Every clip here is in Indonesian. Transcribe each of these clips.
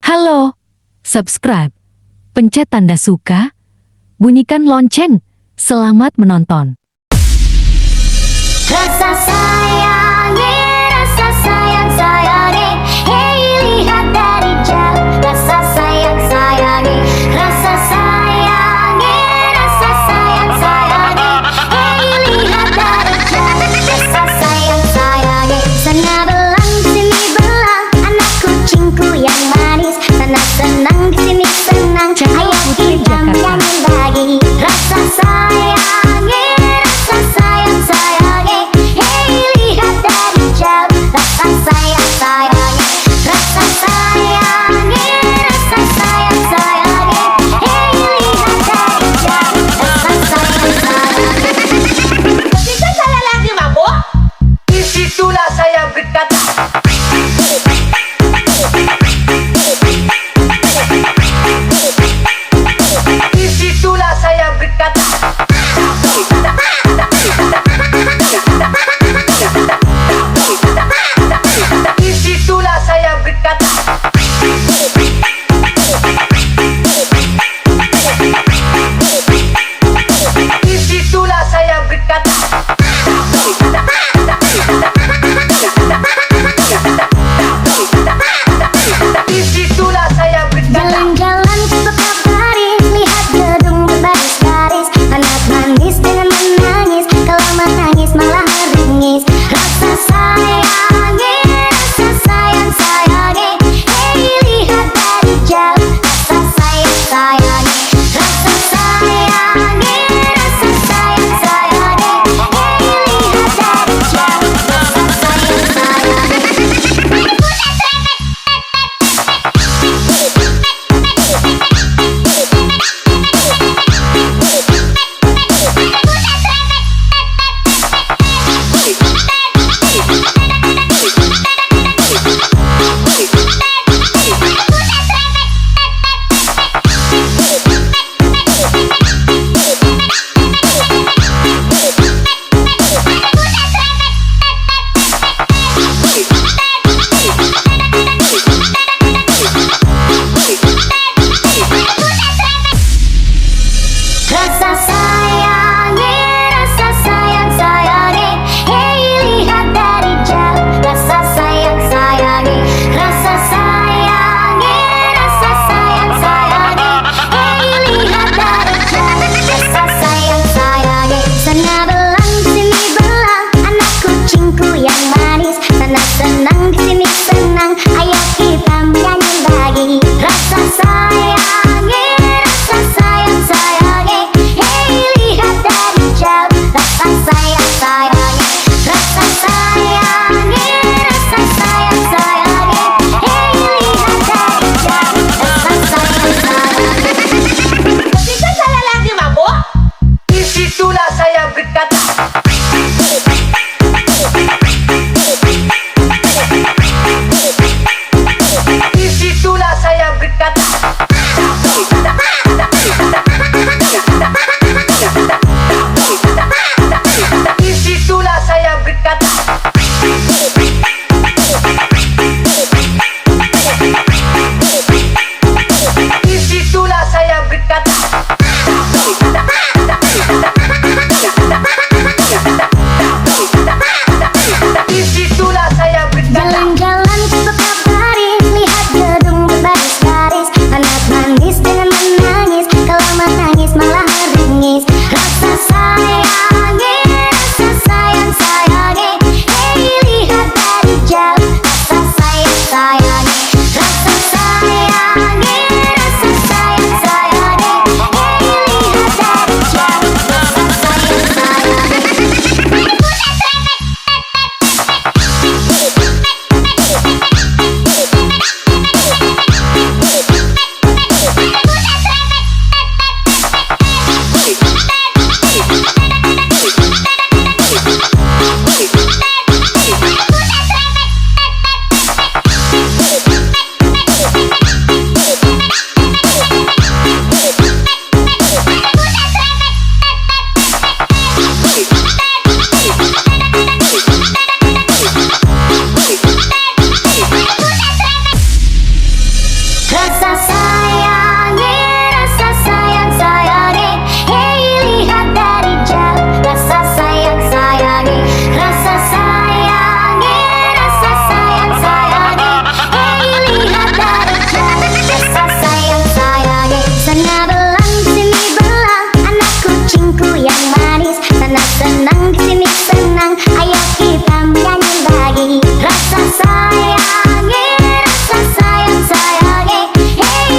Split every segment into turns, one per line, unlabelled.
Halo, subscribe, pencet tanda suka, bunyikan lonceng. Selamat menonton.
Rasa sayangi, rasa sayang sayangi, hey lihat dari jauh. Rasa sayang sayangi, rasa sayangi, rasa sayang sayangi, hey lihat dari jauh. Rasa sayang sayangi, sana belang sini belang, anak kucingku yang manis. Sana senang sini senang, ayo kita menyanyi lagi. Rasa sayangi, rasa sayang sayangi, hey Rasa sayangi, rasa sayang sayangi. Hey lihat dari jauh, rasa sayang sayangi. Rasa sayangi, rasa sayang sayangi. Hey lihat dari jauh, rasa sayang sayangi. Sana belang sini belang, anak kucingku yang manis. Sana senang sini senang, ayo kita menyanyi lagi. Rasa sayangi, rasa sayang sayangi. Hey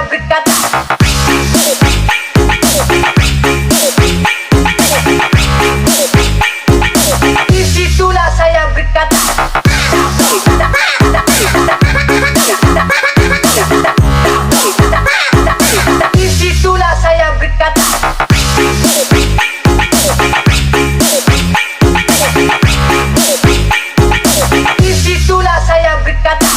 saya berkata, disitulah saya berkata, disitulah saya berkata, disitulah saya berkata,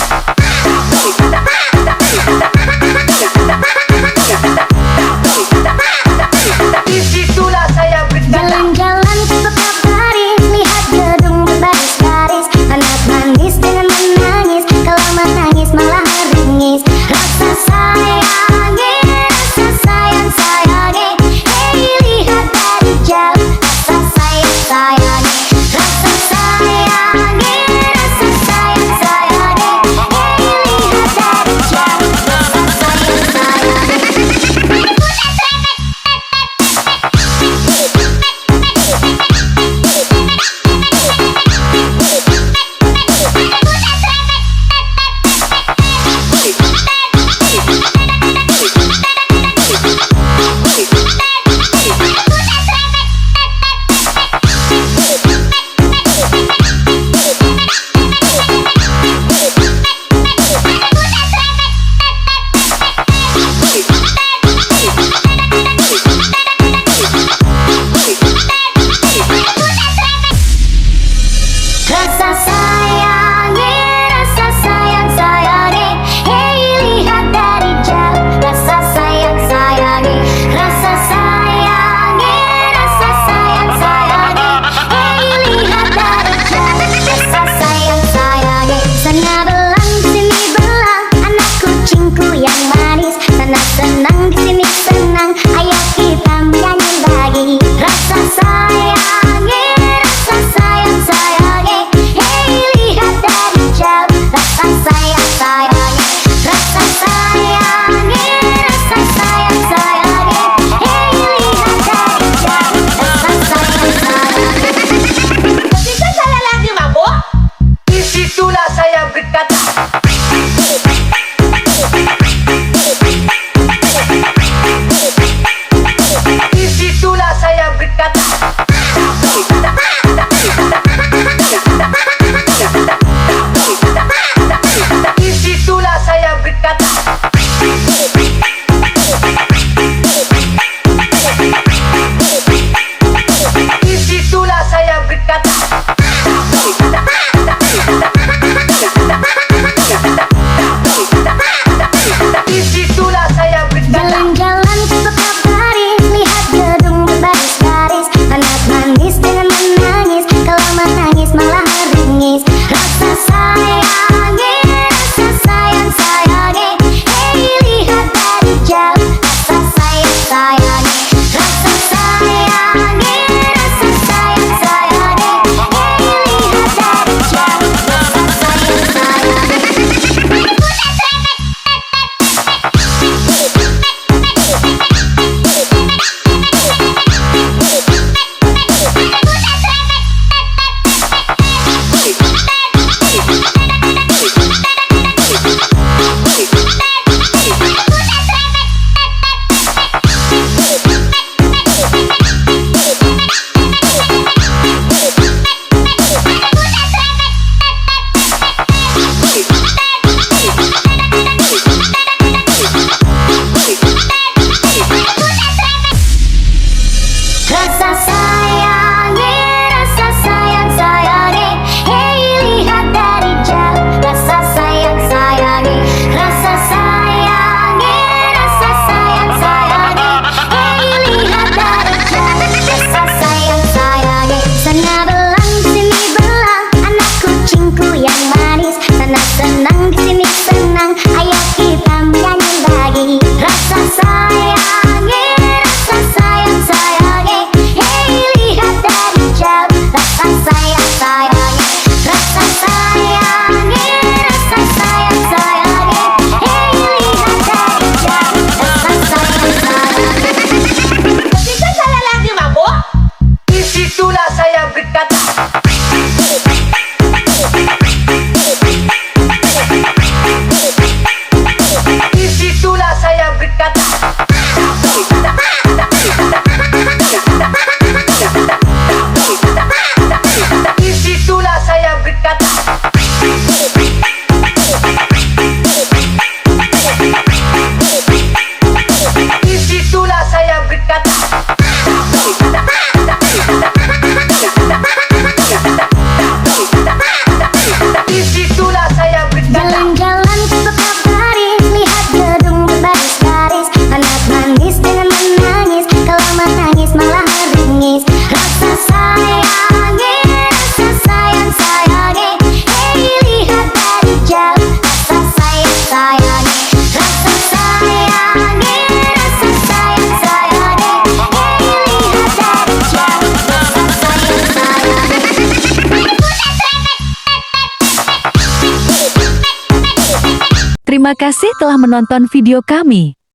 disitulah saya berkata.
Jalan-jalan tetap baris, lihat gedung berbaris-baris. Anak manis dengan menangis, kalau menangis malah meringis. Rasa sayangi, rasa sayang sayangi. Hei lihat dari jauh, rasa sayang sayangi. Rasa sayangi, rasa sayang sayangi. Hei lihat dari jauh, rasa sayang sayangi. Rasa sayangi, rasa sayang sayangi. Hei lihat dari jauh, rasa sayang sayangi. Rasa sayangi, rasa sayang sayangi. Hei lihat dari jauh, rasa sayang sayangi. Sana belang, sini belang, anak kucingku yang manis. Sana senang, di sini senang, ayo kita menyanyi lagi. Rasa sayangi, rasa sayang sayangi. Hei lihat dari jauh, rasa sayang sayangi. Rasa sayangi, rasa sayang sayangi. Hei lihat dari jauh, rasa sayang sayangi.
Ketika saya lagi mabuk, disitulah saya berkata, berkata. Disitulah saya berkata. Disitulah saya berkata. Disitulah saya berkata.
Jalan-jalan ke kota Paris, lihat gedung berbaris-baris, anak manis dengan menangis, kalau menangis malah meringis. Rasa sayangi, hey lihat dari jauh. Rasa sayangi, rasa sayangi, hey lihat dari jauh. Rasa
Terima kasih telah menonton video kami.